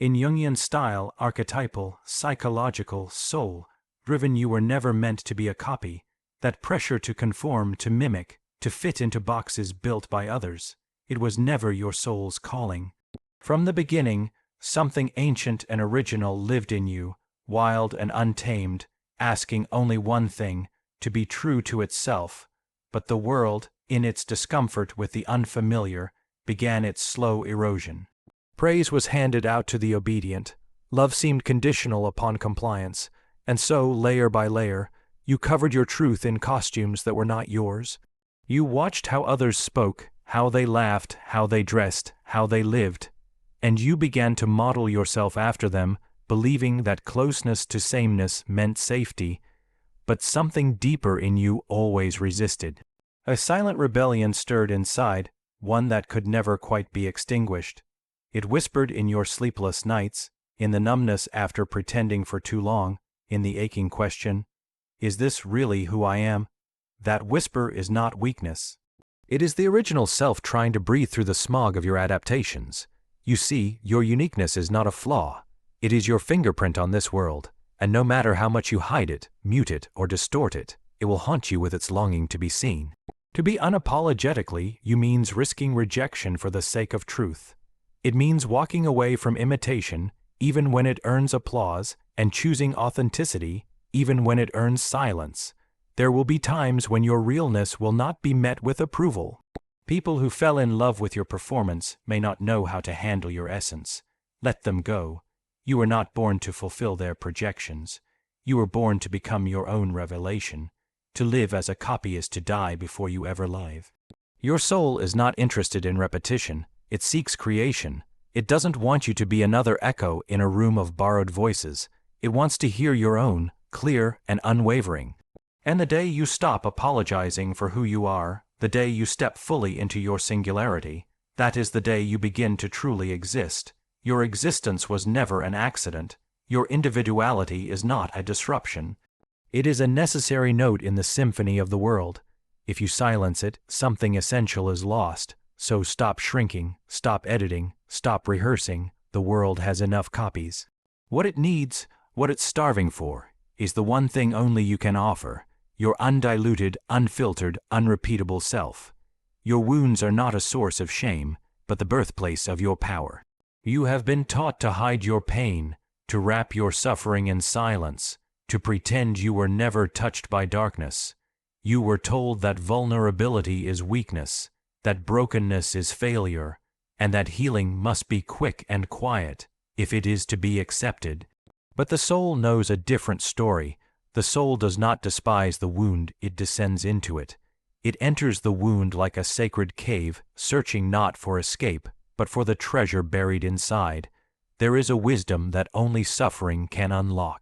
In Jungian style, archetypal, psychological, soul-driven, you were never meant to be a copy. That pressure to conform, to mimic, to fit into boxes built by others, it was never your soul's calling. From the beginning, something ancient and original lived in you, wild and untamed, asking only one thing, to be true to itself. But the world, in its discomfort with the unfamiliar, began its slow erosion. Praise was handed out to the obedient. Love seemed conditional upon compliance, and so, layer by layer, you covered your truth in costumes that were not yours. You watched how others spoke, how they laughed, how they dressed, how they lived, and you began to model yourself after them, believing that closeness to sameness meant safety, but something deeper in you always resisted. A silent rebellion stirred inside, one that could never quite be extinguished. It whispered in your sleepless nights, in the numbness after pretending for too long, in the aching question, "Is this really who I am?" That whisper is not weakness. It is the original self trying to breathe through the smog of your adaptations. You see, your uniqueness is not a flaw. It is your fingerprint on this world, and no matter how much you hide it, mute it, or distort it, it will haunt you with its longing to be seen. To be unapologetically, you means risking rejection for the sake of truth. It means walking away from imitation, even when it earns applause, and choosing authenticity, even when it earns silence. There will be times when your realness will not be met with approval. People who fell in love with your performance may not know how to handle your essence. Let them go. You were not born to fulfill their projections. You were born to become your own revelation. To live as a copy is to die before you ever live. Your soul is not interested in repetition. It seeks creation. It doesn't want you to be another echo in a room of borrowed voices. It wants to hear your own, clear and unwavering. And the day you stop apologizing for who you are, the day you step fully into your singularity, that is the day you begin to truly exist. Your existence was never an accident. Your individuality is not a disruption. It is a necessary note in the symphony of the world. If you silence it, something essential is lost. So stop shrinking, stop editing, stop rehearsing. The world has enough copies. What it needs, what it's starving for, is the one thing only you can offer: your undiluted, unfiltered, unrepeatable self. Your wounds are not a source of shame, but the birthplace of your power. You have been taught to hide your pain, to wrap your suffering in silence, to pretend you were never touched by darkness. You were told that vulnerability is weakness, that brokenness is failure, and that healing must be quick and quiet if it is to be accepted. But the soul knows a different story. The soul does not despise the wound, it descends into it. It enters the wound like a sacred cave, searching not for escape, but for the treasure buried inside. There is a wisdom that only suffering can unlock.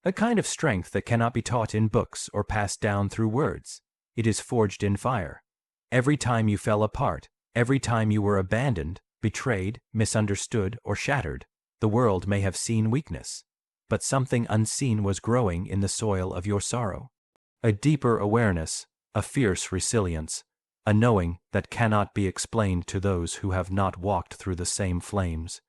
A kind of strength that cannot be taught in books or passed down through words. It is forged in fire. Every time you fell apart, every time you were abandoned, betrayed, misunderstood, or shattered, the world may have seen weakness. But something unseen was growing in the soil of your sorrow. A deeper awareness, a fierce resilience, a knowing that cannot be explained to those who have not walked through the same flames.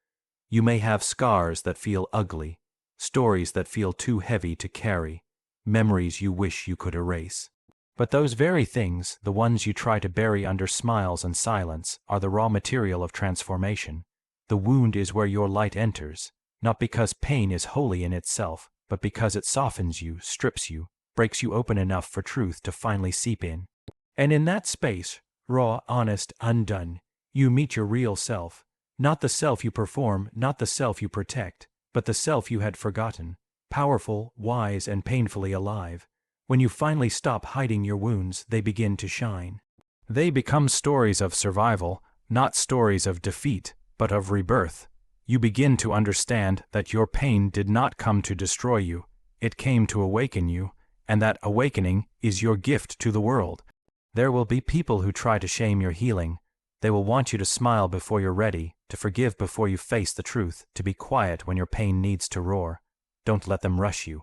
You may have scars that feel ugly, stories that feel too heavy to carry, memories you wish you could erase. But those very things, the ones you try to bury under smiles and silence, are the raw material of transformation. The wound is where your light enters, not because pain is holy in itself, but because it softens you, strips you, breaks you open enough for truth to finally seep in. And in that space, raw, honest, undone, you meet your real self. Not the self you perform, not the self you protect, but the self you had forgotten, powerful, wise, and painfully alive. When you finally stop hiding your wounds, they begin to shine. They become stories of survival, not stories of defeat, but of rebirth. You begin to understand that your pain did not come to destroy you, it came to awaken you, and that awakening is your gift to the world. There will be people who try to shame your healing. They will want you to smile before you're ready, to forgive before you face the truth, to be quiet when your pain needs to roar. Don't let them rush you.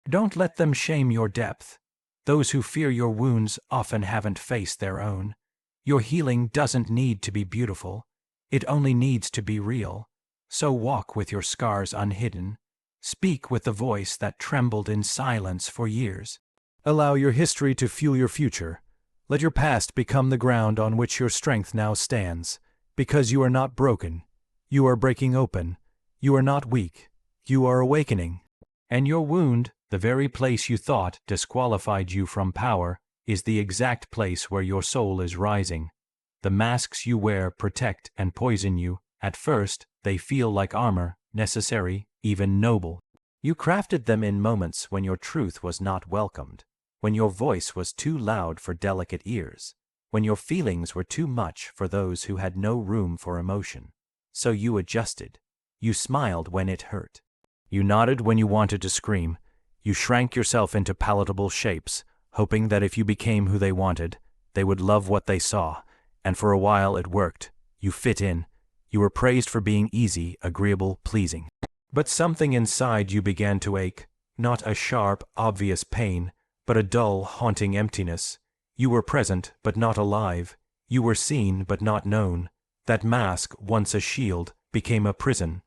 Don't let them shame your depth. Those who fear your wounds often haven't faced their own. Your healing doesn't need to be beautiful. It only needs to be real. So walk with your scars unhidden. Speak with the voice that trembled in silence for years. Allow your history to fuel your future. Let your past become the ground on which your strength now stands. Because you are not broken. You are breaking open. You are not weak. You are awakening. And your wound, the very place you thought disqualified you from power, is the exact place where your soul is rising. The masks you wear protect and poison you. At first, they feel like armor, necessary, even noble. You crafted them in moments when your truth was not welcomed, when your voice was too loud for delicate ears, when your feelings were too much for those who had no room for emotion. So you adjusted. You smiled when it hurt. You nodded when you wanted to scream. You shrank yourself into palatable shapes, hoping that if you became who they wanted, they would love what they saw. And for a while it worked. You fit in. You were praised for being easy, agreeable, pleasing. But something inside you began to ache, not a sharp, obvious pain, but a dull, haunting emptiness. You were present, but not alive. You were seen, but not known. That mask, once a shield, became a prison.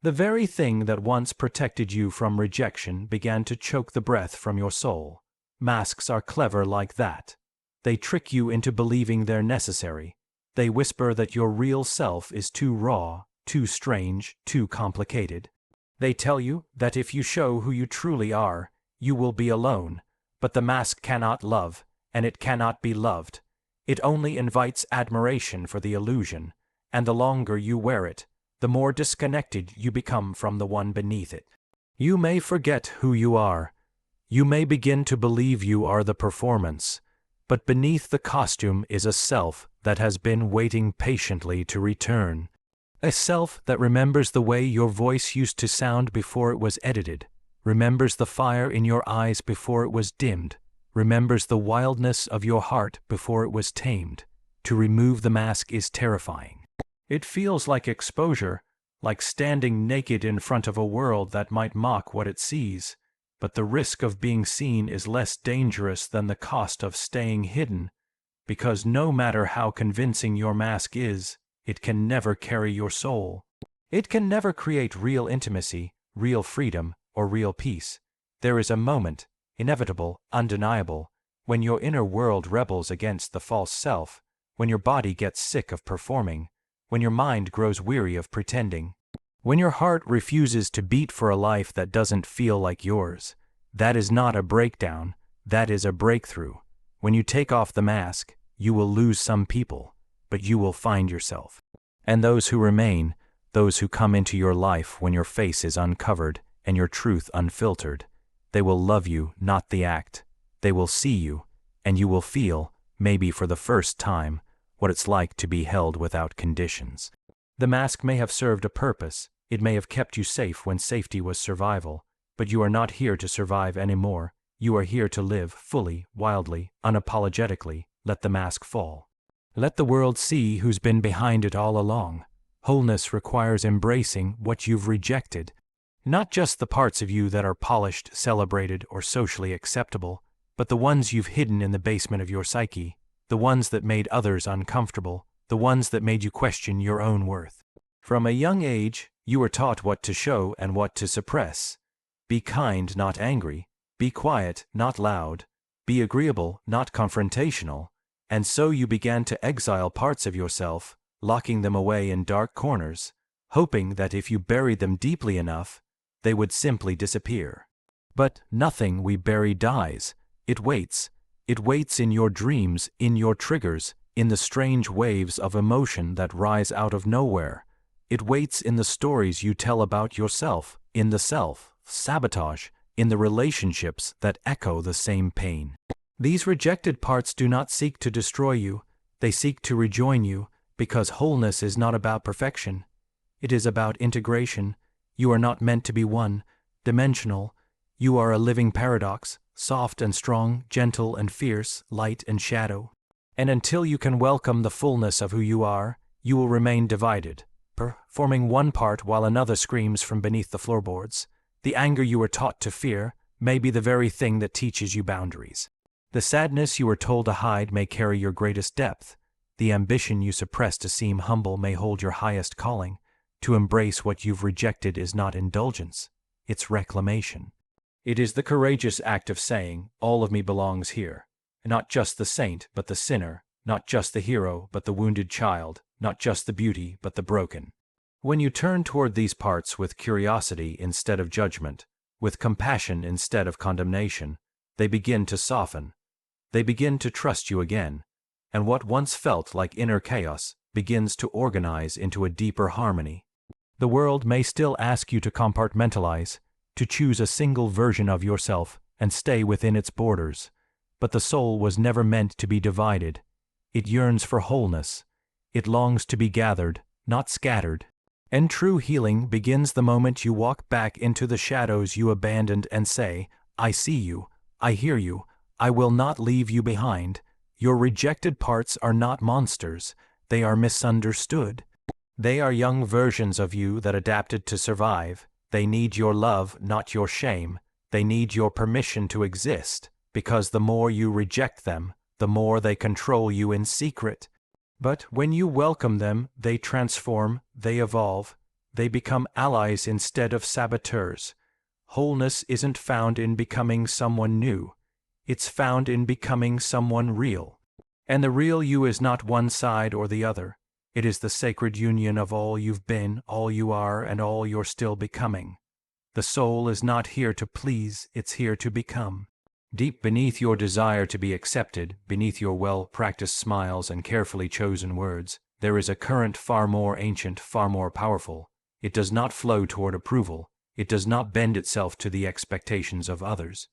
The very thing that once protected you from rejection began to choke the breath from your soul. Masks are clever like that. They trick you into believing they're necessary. They whisper that your real self is too raw, too strange, too complicated. They tell you that if you show who you truly are, you will be alone. But the mask cannot love, and it cannot be loved. It only invites admiration for the illusion, and the longer you wear it, the more disconnected you become from the one beneath it. You may forget who you are. You may begin to believe you are the performance. But beneath the costume is a self that has been waiting patiently to return. A self that remembers the way your voice used to sound before it was edited, remembers the fire in your eyes before it was dimmed, remembers the wildness of your heart before it was tamed. To remove the mask is terrifying. It feels like exposure, like standing naked in front of a world that might mock what it sees. But the risk of being seen is less dangerous than the cost of staying hidden, because no matter how convincing your mask is, it can never carry your soul. It can never create real intimacy, real freedom, or real peace. There is a moment, inevitable, undeniable, when your inner world rebels against the false self, when your body gets sick of performing, when your mind grows weary of pretending. When your heart refuses to beat for a life that doesn't feel like yours. That is not a breakdown, that is a breakthrough. When you take off the mask, you will lose some people, but you will find yourself. And those who remain, those who come into your life when your face is uncovered and your truth unfiltered, they will love you, not the act. They will see you, and you will feel, maybe for the first time, what it's like to be held without conditions. The mask may have served a purpose. It may have kept you safe when safety was survival, but you are not here to survive anymore. You are here to live fully, wildly, unapologetically. Let the mask fall. Let the world see who's been behind it all along. Wholeness requires embracing what you've rejected. Not just the parts of you that are polished, celebrated, or socially acceptable, but the ones you've hidden in the basement of your psyche, the ones that made others uncomfortable, the ones that made you question your own worth. From a young age, you were taught what to show and what to suppress. Be kind, not angry. Be quiet, not loud. Be agreeable, not confrontational. And so you began to exile parts of yourself, locking them away in dark corners, hoping that if you buried them deeply enough, they would simply disappear. But nothing we bury dies. It waits. It waits in your dreams, in your triggers, in the strange waves of emotion that rise out of nowhere. It waits in the stories you tell about yourself, in the self-sabotage, in the relationships that echo the same pain. These rejected parts do not seek to destroy you, they seek to rejoin you, because wholeness is not about perfection. It is about integration. You are not meant to be one-dimensional. You are a living paradox, soft and strong, gentle and fierce, light and shadow. And until you can welcome the fullness of who you are, you will remain divided, performing one part while another screams from beneath the floorboards. The anger you were taught to fear may be the very thing that teaches you boundaries. The sadness you were told to hide may carry your greatest depth. The ambition you suppress to seem humble may hold your highest calling. To embrace what you've rejected is not indulgence, it's reclamation. It is the courageous act of saying, all of me belongs here. Not just the saint, but the sinner, not just the hero, but the wounded child, not just the beauty, but the broken. When you turn toward these parts with curiosity instead of judgment, with compassion instead of condemnation, they begin to soften. They begin to trust you again, and what once felt like inner chaos begins to organize into a deeper harmony. The world may still ask you to compartmentalize, to choose a single version of yourself and stay within its borders, but the soul was never meant to be divided. It yearns for wholeness. It longs to be gathered, not scattered. And true healing begins the moment you walk back into the shadows you abandoned and say, I see you, I hear you, I will not leave you behind. Your rejected parts are not monsters, they are misunderstood. They are young versions of you that adapted to survive. They need your love, not your shame. They need your permission to exist, because the more you reject them, the more they control you in secret. But when you welcome them, they transform, they evolve, they become allies instead of saboteurs. Wholeness isn't found in becoming someone new. It's found in becoming someone real. And the real you is not one side or the other. It is the sacred union of all you've been, all you are, and all you're still becoming. The soul is not here to please, it's here to become. Deep beneath your desire to be accepted, beneath your well-practiced smiles and carefully chosen words, there is a current far more ancient, far more powerful. It does not flow toward approval. It does not bend itself to the expectations of others.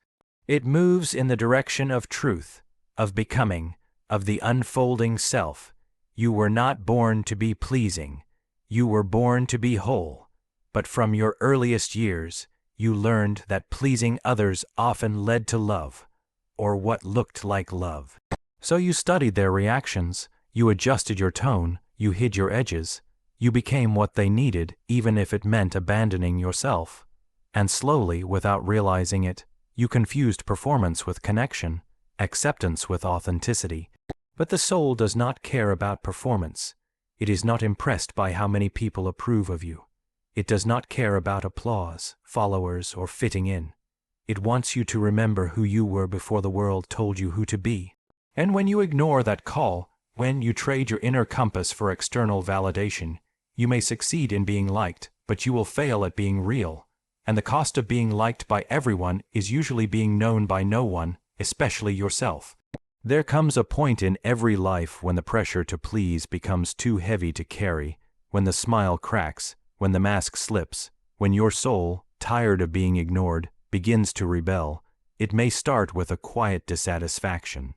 It moves in the direction of truth, of becoming, of the unfolding self. You were not born to be pleasing. You were born to be whole. But from your earliest years, you learned that pleasing others often led to love, or what looked like love. So you studied their reactions, you adjusted your tone, you hid your edges, you became what they needed, even if it meant abandoning yourself. And slowly, without realizing it, you confused performance with connection, acceptance with authenticity. But the soul does not care about performance. It is not impressed by how many people approve of you. It does not care about applause, followers, or fitting in. It wants you to remember who you were before the world told you who to be. And when you ignore that call, when you trade your inner compass for external validation, you may succeed in being liked, but you will fail at being real. And the cost of being liked by everyone is usually being known by no one, especially yourself. There comes a point in every life when the pressure to please becomes too heavy to carry, when the smile cracks, when the mask slips, when your soul, tired of being ignored, begins to rebel. It may start with a quiet dissatisfaction,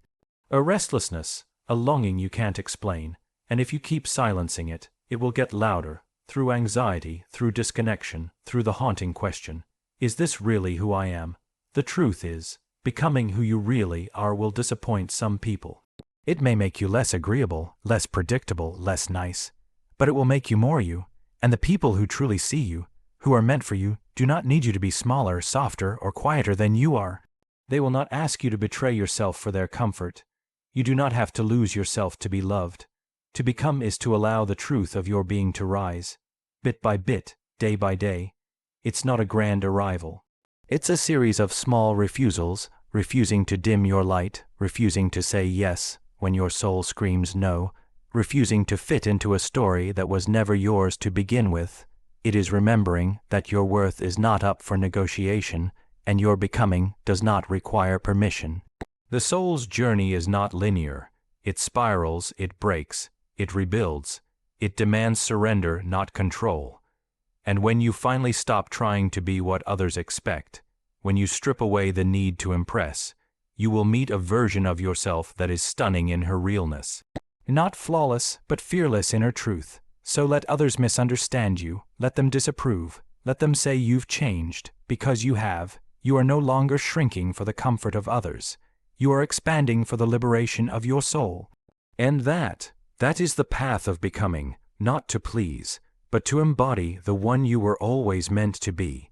a restlessness, a longing you can't explain, and if you keep silencing it, it will get louder, through anxiety, through disconnection, through the haunting question, is this really who I am? The truth is, becoming who you really are will disappoint some people. It may make you less agreeable, less predictable, less nice, but it will make you more you. And the people who truly see you, who are meant for you, do not need you to be smaller, softer, or quieter than you are. They will not ask you to betray yourself for their comfort. You do not have to lose yourself to be loved. To become is to allow the truth of your being to rise, bit by bit, day by day. It's not a grand arrival. It's a series of small refusals, refusing to dim your light, refusing to say yes when your soul screams no, refusing to fit into a story that was never yours to begin with. It is remembering that your worth is not up for negotiation, and your becoming does not require permission. The soul's journey is not linear. It spirals, it breaks, it rebuilds. It demands surrender, not control. And when you finally stop trying to be what others expect, when you strip away the need to impress, you will meet a version of yourself that is stunning in her realness. Not flawless, but fearless in her truth. So let others misunderstand you, let them disapprove, let them say you've changed, because you have. You are no longer shrinking for the comfort of others. You are expanding for the liberation of your soul. And that is the path of becoming, not to please, but to embody the one you were always meant to be.